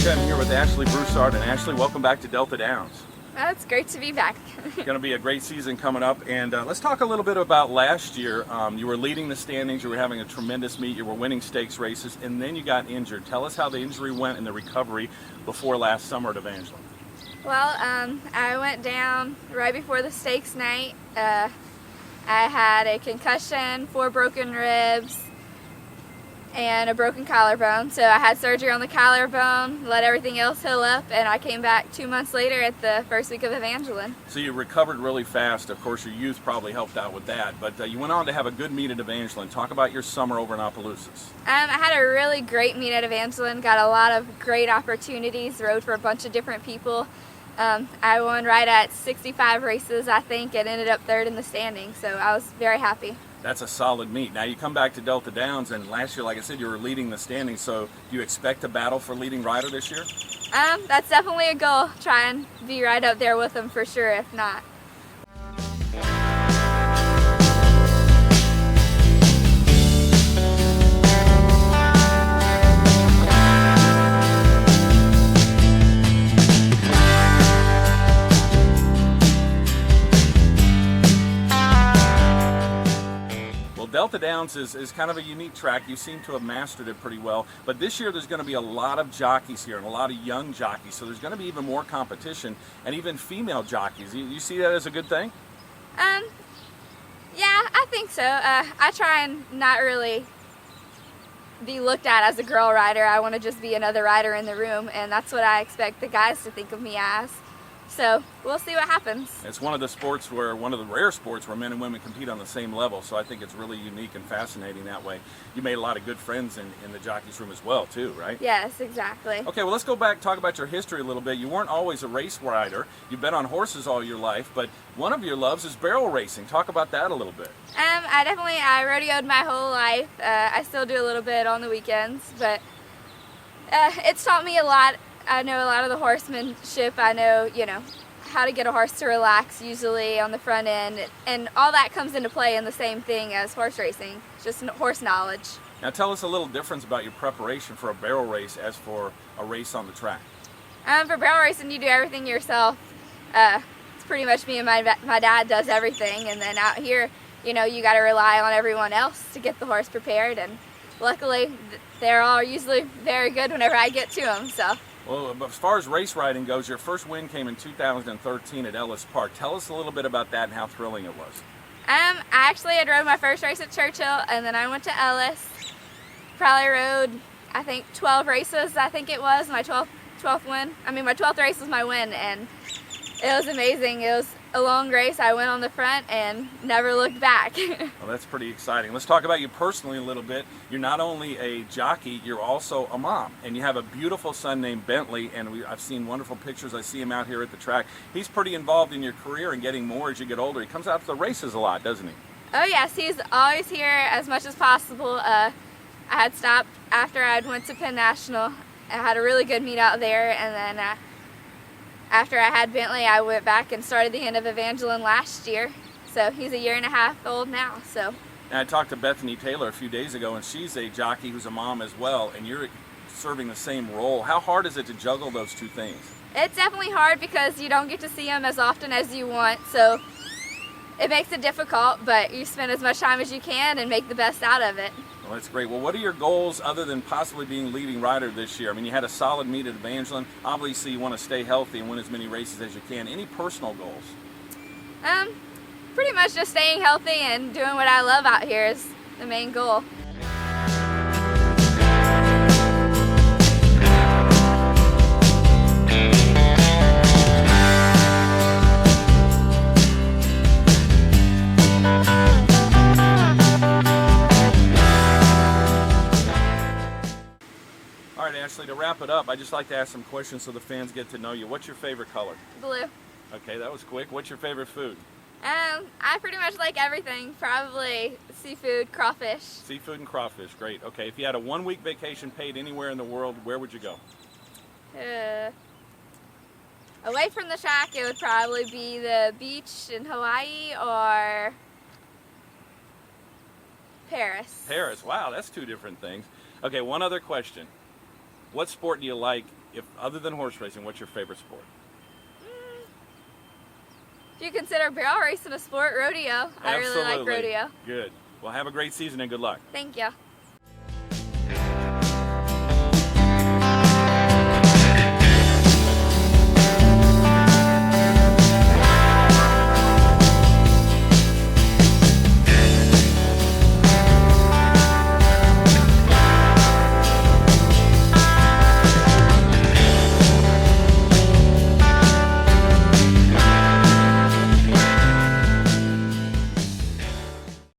I'm here with Ashley Broussard, and Ashley, welcome back to Delta Downs. Well, it's great to be back. It's going to be a great season coming up, and let's talk a little bit about last year. You were leading the standings, you were having a tremendous meet, you were winning stakes races, and then you got injured. Tell us how the injury went and the recovery before last summer at Evangeline. Well, I went down right before the stakes night. I had a concussion, 4 broken ribs, and a broken collarbone. So I had surgery on the collarbone, let everything else heal up, and I came back 2 months later at the first week of Evangeline. So you recovered really fast. Of course, your youth probably helped out with that, but you went on to have a good meet at Evangeline. Talk about your summer over in Opelousas. I had a really great meet at Evangeline, got a lot of great opportunities, rode for a bunch of different people. I won right at 65 races, I think, and ended up 3rd in the standings, so I was very happy. That's a solid meet. Now you come back to Delta Downs, and last year, like I said, you were leading the standings, so do you expect a battle for leading rider this year? That's definitely a goal. Try and be right up there with them for sure, if not. Delta Downs is kind of a unique track. You seem to have mastered it pretty well, but this year there's going to be a lot of jockeys here and a lot of young jockeys, so there's going to be even more competition and even female jockeys. You see that as a good thing? Yeah, I think so. I try and not really be looked at as a girl rider. I want to just be another rider in the room, and that's what I expect the guys to think of me as. So we'll see what happens. It's one of the rare sports where men and women compete on the same level, so I think it's really unique and fascinating that way. You made a lot of good friends in the jockeys room as well too, right? Yes, exactly. Okay, well, let's go back and talk about your history a little bit. You weren't always a race rider. You've been on horses all your life, but one of your loves is barrel racing. Talk about that a little bit. I rodeoed my whole life. I still do a little bit on the weekends, but it's taught me a lot. I know a lot of the horsemanship. I know, how to get a horse to relax usually on the front end, and all that comes into play in the same thing as horse racing, just horse knowledge. Now tell us a little difference about your preparation for a barrel race as for a race on the track. For barrel racing, you do everything yourself. It's pretty much me and my dad does everything, and then out here, you got to rely on everyone else to get the horse prepared, and luckily they're all usually very good whenever I get to them. So. Well, as far as race riding goes, your first win came in 2013 at Ellis Park. Tell us a little bit about that and how thrilling it was. I had rode my first race at Churchill, and then I went to Ellis. Probably rode, I think, 12 races, I think it was, my 12th win. My 12th race was my win, and it was amazing. It was a long race. I went on the front and never looked back. Well, that's pretty exciting. Let's talk about you personally a little bit. You're not only a jockey, you're also a mom, and you have a beautiful son named Bentley, and I've seen wonderful pictures. I see him out here at the track. He's pretty involved in your career and getting more as you get older. He comes out to the races a lot, doesn't he? Oh yes, he's always here as much as possible. I had stopped after I went to Penn National. I had a really good meet out there, and then after I had Bentley, I went back and started the end of Evangeline last year. So he's a 1.5 years old now. So. And I talked to Bethany Taylor a few days ago, and she's a jockey who's a mom as well, and you're serving the same role. How hard is it to juggle those two things? It's definitely hard because you don't get to see them as often as you want, so it makes it difficult, but you spend as much time as you can and make the best out of it. Well, that's great. Well, what are your goals other than possibly being leading rider this year? You had a solid meet at Evangeline. Obviously, you want to stay healthy and win as many races as you can. Any personal goals? Pretty much just staying healthy and doing what I love out here is the main goal. All right, Ashley, to wrap it up, I'd just like to ask some questions so the fans get to know you. What's your favorite color? Blue. Okay, that was quick. What's your favorite food? I pretty much like everything. Probably seafood, crawfish. Seafood and crawfish, great. Okay, if you had a 1-week vacation paid anywhere in the world, where would you go? Away from the track, it would probably be the beach in Hawaii or Paris. Paris, wow, that's 2 different things. Okay, one other question. What sport do you like, if other than horse racing? What's your favorite sport? If you consider barrel racing a sport, rodeo. I really like Absolutely. rodeo. Good. Well, have a great season and good luck. Thank you.